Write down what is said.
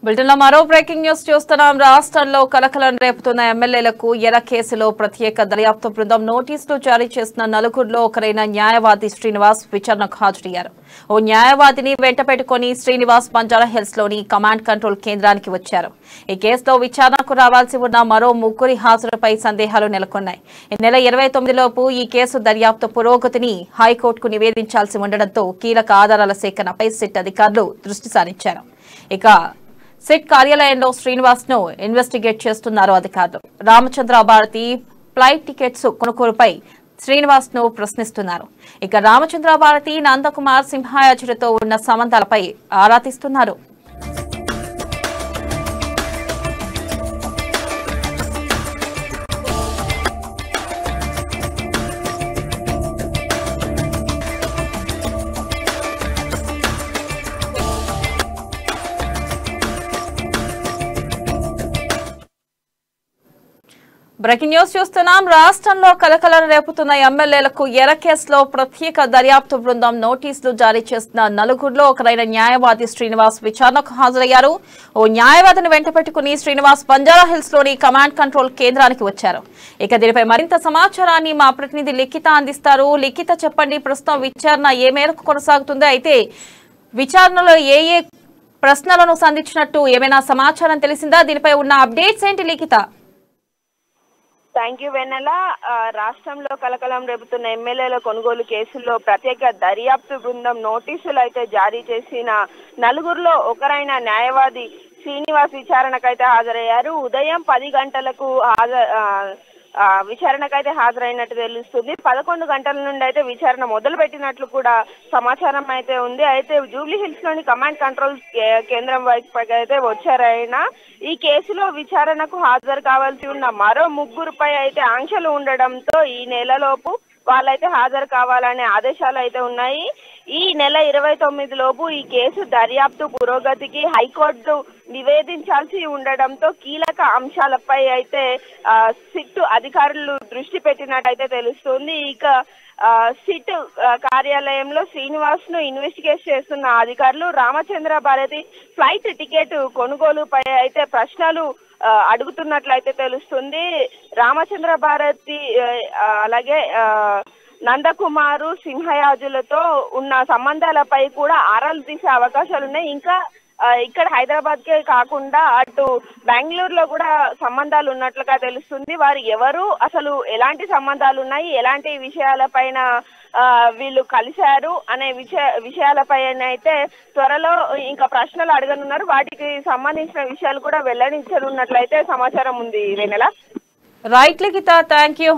బులెటిన్లో మరో breaking news చూస్తున్నాం. రాష్ట్రంలో కలకలం రేపుతున్న ఎమ్మెల్యేలకు ఎర కేసులో ప్రత్యేక దర్యాప్తు బృందం నోటీసులు జారీ చేసిన నలుగురిలో ఒకరైన న్యాయవాది శ్రీనివాస్ విచారణకు హాజరయ్యారు. ఓ న్యాయవాదిని వెంటపెట్టుకుని శ్రీనివాస్ బంజారాహిల్స్ లోని కమాండ్ కంట్రోల్ కేంద్రానికి వచ్చారు. ఈ కేసులో విచారణకు రావాల్సి ఉన్న మరో ముగ్గురి హాజరుపై సందేహాలు నెలకొన్నాయి. ఈ నెల 29 లోపు ఈ కేసు దర్యాప్తు పురోగతిని హైకోర్టుకు నివేదించాల్సి ఉండడంతో కీలక ఆధారాల సేకరణపై సిట్ అధికారులు దృష్టి సారించారు. ఇక సిట్ కార్యాలయంలో శ్రీనివాస్ ను ఇన్వెస్టిగేట్ చేస్తున్నారు అధికారులు. రామచంద్ర భారతి ఫ్లైట్ టికెట్స్ కొనుగోలుపై శ్రీనివాస్ ను ప్రశ్నిస్తున్నారు. ఇక రామచంద్ర భారతి నందకుమార్ సింహాయాజులతో ఉన్న సంబంధాలపై ఆరా తీస్తున్నారు. బ్రేకింగ్ న్యూస్ చూస్తున్నాం. రాష్ట్రంలో కలకలం రేపుతున్న ఎమ్మెల్యేలకు ఎర కేసులో ప్రత్యేక దర్యాప్తు బృందం నోటీసులు జారీ చేసిన నలుగురిలో ఒకరైన న్యాయవాది శ్రీనివాస్ విచారణకు హాజరయ్యారు. ఓ న్యాయవాదిని వెంటపెట్టుకుని శ్రీనివాస్ బంజారాహిల్స్ లోని కమాండ్ కంట్రోల్ కేంద్రానికి వచ్చారు. ఇక దీనిపై మరింత సమాచారాన్ని మా ప్రతినిధి లిఖిత అందిస్తారు. లిఖిత, చెప్పండి, ప్రస్తుతం విచారణ ఏ మేరకు కొనసాగుతుంది? అయితే విచారణలో ఏ ప్రశ్నలను సంధించినట్టు ఏమైనా సమాచారం తెలిసిందా? దీనిపై ఉన్న అప్డేట్స్ ఏంటి లిఖిత? థ్యాంక్ యూ వెన్నెల. రాష్ట్రంలో కలకలం రేపుతున్న ఎమ్మెల్యేల కొనుగోలు కేసుల్లో ప్రత్యేక దర్యాప్తు బృందం నోటీసులు అయితే జారీ చేసిన నలుగురిలో ఒకరైన న్యాయవాది శ్రీనివాస్ విచారణకైతే హాజరయ్యారు. ఉదయం 10 గంటలకు విచారణకైతే హాజరైనట్టు తెలుస్తుంది. 11 గంటల నుండి అయితే విచారణ మొదలు పెట్టినట్లు కూడా సమాచారం అయితే ఉంది. అయితే జూబ్లీ హిల్స్ లోని కమాండ్ కంట్రోల్ కేంద్రం వైపు అయితే వచ్చారైనా ఈ కేసులో విచారణకు హాజరు కావాల్సి ఉన్న మరో ముగ్గురుపై అయితే ఆంక్షలు ఉండడంతో ఈ నెలలోపు వాళ్ళైతే హాజరు కావాలనే ఆదేశాలు అయితే ఉన్నాయి. ఈ నెల 29 లోపు ఈ కేసు దర్యాప్తు పురోగతికి హైకోర్టు నివేదించాల్సి ఉండడంతో కీలక అంశాలపై అయితే సిట్ అధికారులు దృష్టి పెట్టినట్టయితే తెలుస్తుంది. ఇక సిట్ కార్యాలయంలో శ్రీనివాస్ ను ఇన్వెస్టిగేట్ చేస్తున్న అధికారులు రామచంద్ర భారతి ఫ్లైట్ టికెట్ కొనుగోలుపై అయితే ప్రశ్నలు అడుగుతున్నట్లయితే తెలుస్తుంది. రామచంద్ర భారతి అలాగే నందకుమారు సింహయాజులతో ఉన్న సంబంధాలపై కూడా ఆరాలు తీసే అవకాశాలున్నాయి. ఇంకా ఇక్కడ హైదరాబాద్ కే కాకుండా అటు బెంగళూరులో కూడా సంబంధాలు ఉన్నట్లుగా తెలుస్తుంది. వారు ఎవరు, అసలు ఎలాంటి సంబంధాలు ఉన్నాయి, ఎలాంటి విషయాలపైన వీళ్ళు కలిశారు అనే విషయాలపైన అయితే త్వరలో ఇంకా ప్రశ్నలు అడగనున్నారు. వాటికి సంబంధించిన విషయాలు కూడా వెల్లడించనున్నట్లయితే సమాచారం ఉంది. Vennela. Right Likhitha, thank you.